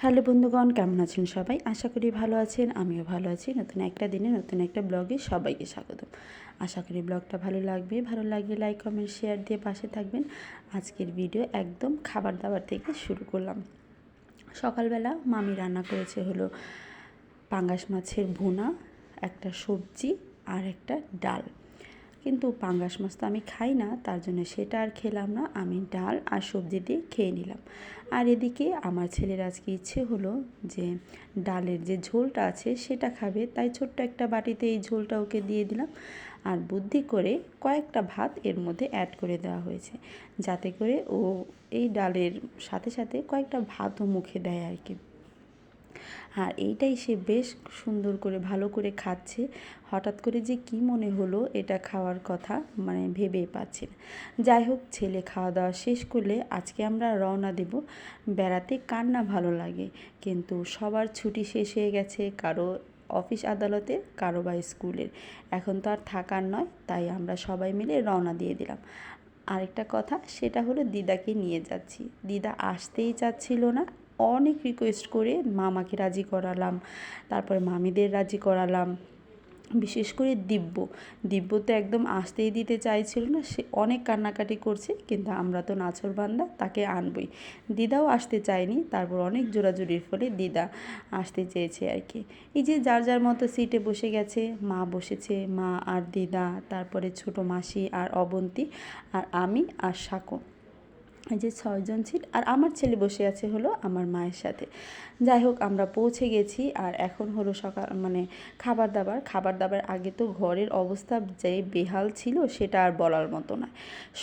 Hello বন্ধুগণ, কেমন আছেন সবাই? আশা করি ভালো আছেন, আমিও ভালো আছি। নতুন একটা দিনে নতুন একটা ব্লগে সবাইকে স্বাগতম। আশা করি ব্লগটা ভালো লাগবে। ভালো লাগলে লাইক, কমেন্ট, শেয়ার দিয়ে পাশে থাকবেন। আজকের ভিডিও একদম খাবার দাবার থেকে শুরু করলাম। সকালবেলা মামি রান্না করেছে হলো পাঙ্গাস মাছের ভুনা, একটা সবজি আর একটা ডাল। কিন্তু পাঙ্গাস মাছ তো আমি খাই না, তার জন্য সেটা আর খেলাম না। আমি ডাল আর সবজি দিয়ে খেয়ে নিলাম। আর এদিকে আমার ছেলের আজকে ইচ্ছে হলো যে ডালের যে ঝোলটা আছে সেটা খাবে, তাই ছোট্ট একটা বাটিতে এই ঝোলটা ওকে দিয়ে দিলাম। আর বুদ্ধি করে কয়েকটা ভাত এর মধ্যে অ্যাড করে দেওয়া হয়েছে, যাতে করে ও এই ডালের সাথে সাথে কয়েকটা ভাতও মুখে দেয় আর কি। আর এইটাই সে বেশ সুন্দর করে ভালো করে খাচ্ছে। হঠাৎ করে যে কি মনে হলো এটা খাওয়ার কথা ভেবেই পাচ্ছি না। যাই হোক, ছেলে খাওয়া দাওয়া শেষ করলে আজকে আমরা রওনা দেব বেড়াতে। কার না ভালো লাগে, কিন্তু সবার ছুটি শেষ হয়ে গেছে, কারো অফিস আদালতের, কারো বা স্কুলের। এখন তো আর থাকার নয়, তাই আমরা সবাই মিলে রওনা দিয়ে দিলাম। আরেকটা কথা, সেটা হলো দিদাকে নিয়ে যাচ্ছি। দিদা আসতেই চাচ্ছিল না, অনেক রিকোয়েস্ট করে মামাকে রাজি করালাম, তারপরে মামিদের রাজি করালাম। বিশেষ করে দিব্য তো একদম আসতেই দিতে চাইছিল না, সে অনেক কান্নাকাটি করছে, কিন্তু আমরা তো নাছোড়বান্দা, তাকে আনবই। দিদাও আসতে চায়নি, তারপর অনেক জোরাজুরির ফলে দিদা আসতে চেয়েছে আর কি। এই যে যার যার মতো সিটে বসে গেছে, মা বসেছে, মা আর দিদা, তারপরে ছোটো মাসি আর অবন্তী, আর আমি আর সাকো। এই যে 6জন সিট, আর আমার ছেলে বসে আছে হলো আমার মায়ের সাথে। যাই হোক, আমরা পৌঁছে গেছি। আর এখন হলো সকাল খাবার দাবার আগে তো ঘরের অবস্থা যে বেহাল ছিল সেটা আর বলার মতো না।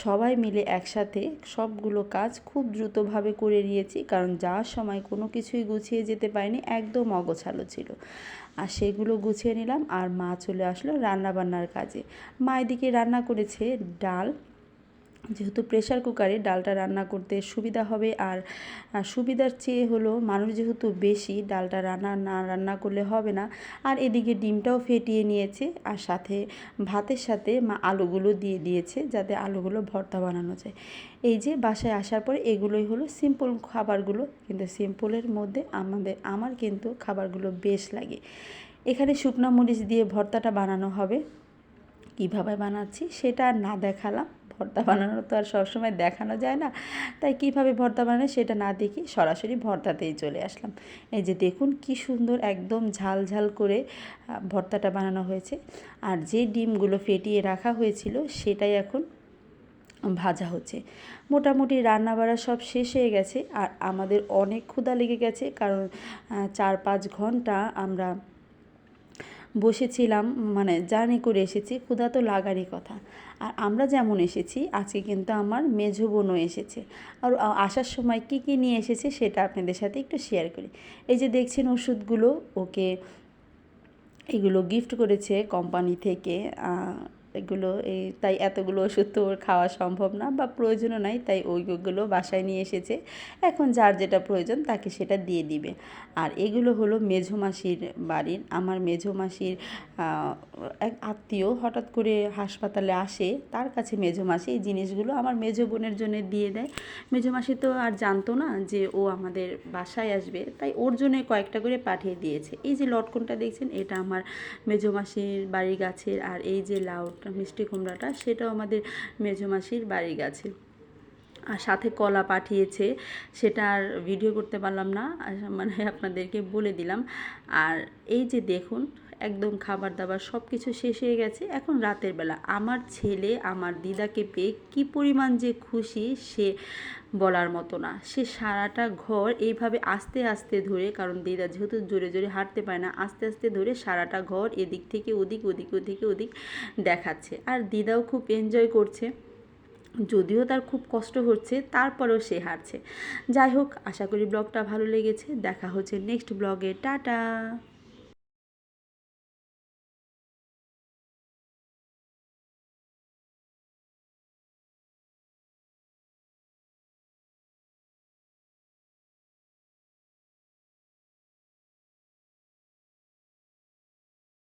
সবাই মিলে একসাথে সবগুলো কাজ খুব দ্রুতভাবে করে নিয়েছি, কারণ যাওয়ার সময় কোনো কিছুই গুছিয়ে যেতে পারিনি, একদম অগোছালো ছিল। আর সেগুলো গুছিয়ে নিলাম, আর মা চলে আসলো রান্নাবান্নার কাজে। মা এদিকে রান্না করেছে ডাল, যেহেতু প্রেশার কুকারে ডালটা রান্না করতে সুবিধা হবে। আর সুবিধার চেয়ে হলো মানুষ যেহেতু বেশি, ডালটা রান্না করলে হবে না। আর এদিকে ডিমটাও ফেটিয়ে নিয়েছে, আর সাথে ভাতের সাথে মা আলুগুলো দিয়ে দিয়েছে, যাতে আলুগুলো ভর্তা বানানো যায়। এই যে বাসায় আসার পর এগুলোই হলো সিম্পল খাবারগুলো, কিন্তু সিম্পলের মধ্যে আমার কিন্তু খাবারগুলো বেশ লাগে। এখানে শুকনো মরিচ দিয়ে ভর্তাটা বানানো হবে। কীভাবে বানাচ্ছি সেটা আর না দেখালাম, ভর্তা বানানো তো আর সবসময় দেখানো যায় না, তাই কীভাবে ভর্তা বানানো সেটা না দেখি সরাসরি ভর্তাতেই চলে আসলাম। এই যে দেখুন কি সুন্দর একদম ঝাল ঝাল করে ভর্তাটা বানানো হয়েছে। আর যে ডিমগুলো ফেটিয়ে রাখা হয়েছিল সেটাই এখন ভাজা হচ্ছে। মোটামুটি রান্নাবাড়া সব শেষ হয়ে গেছে, আর আমাদের অনেক ক্ষুধা লেগে গেছে, কারণ 4-5 ঘন্টা আমরা বসেছিলাম, জার্নি করে এসেছি, ক্ষুধা তো লাগারই কথা। আর আমরা যেমন এসেছি, আজকে কিন্তু আমার মেঝো বোনও এসেছে। আর আসার সময় কি কি নিয়ে এসেছে সেটা আপনাদের সাথে একটু শেয়ার করি। এই যে দেখছেন ওষুধগুলো, ওকে এগুলো গিফট করেছে কোম্পানি থেকে। তাই এতগুলো ওষুধ তো ওর খাওয়া সম্ভব না, বা প্রয়োজনও নাই, তাই ওইগুলো বাসায় নিয়ে এসেছে। এখন যার যেটা প্রয়োজন তাকে সেটা দিয়ে দিবে। আর এগুলো হলো মেঝো মাসির বাড়ির, আমার মেঝো মাসির এক আত্মীয় হঠাৎ করে হাসপাতালে আসে, তার কাছে মেঝো মাসি এই জিনিসগুলো আমার মেঝো বোনের জন্য দিয়ে দেয়। মেঝো মাসি তো আর জানতো না যে ও আমাদের বাসায় আসবে, তাই ওর জন্য কয়েকটা করে পাঠিয়ে দিয়েছে। এই যে লটকনটা দেখছেন, এটা আমার মেঝো মাসির বাড়ির গাছের। আর এই যে লাউটা, মিষ্টি কুমড়াটা, সেটাও আমাদের মেঝো মাসির বাড়ির গাছের। আর সাথে কলা পাঠিয়েছে, সেটা আর ভিডিও করতে পারলাম না, আপনাদেরকে বলে দিলাম। আর এই যে দেখুন, একদম খাবার দাবার সব কিছু শেষ হয়ে গেছে। এখন রাতের বেলা আমার ছেলে আমার দিদাকে পেয়ে কী পরিমাণ যে খুশি সে বলার মতো না। সে সারাটা ঘর এইভাবে আস্তে আস্তে ধরে, কারণ দিদা যেহেতু জোরে জোরে হাঁটতে পারে না, আস্তে আস্তে ধরে সারাটা ঘর এদিক থেকে ওদিক, ওদিক থেকে ওদিক দেখাচ্ছে। আর দিদাও খুব এনজয় করছে, যদিও তার খুব কষ্ট হচ্ছে, তারপরেও সে হাঁটছে। যাই হোক, আশা করি ব্লগটা ভালো লেগেছে। দেখা হচ্ছে নেক্সট ব্লগে। টাটা।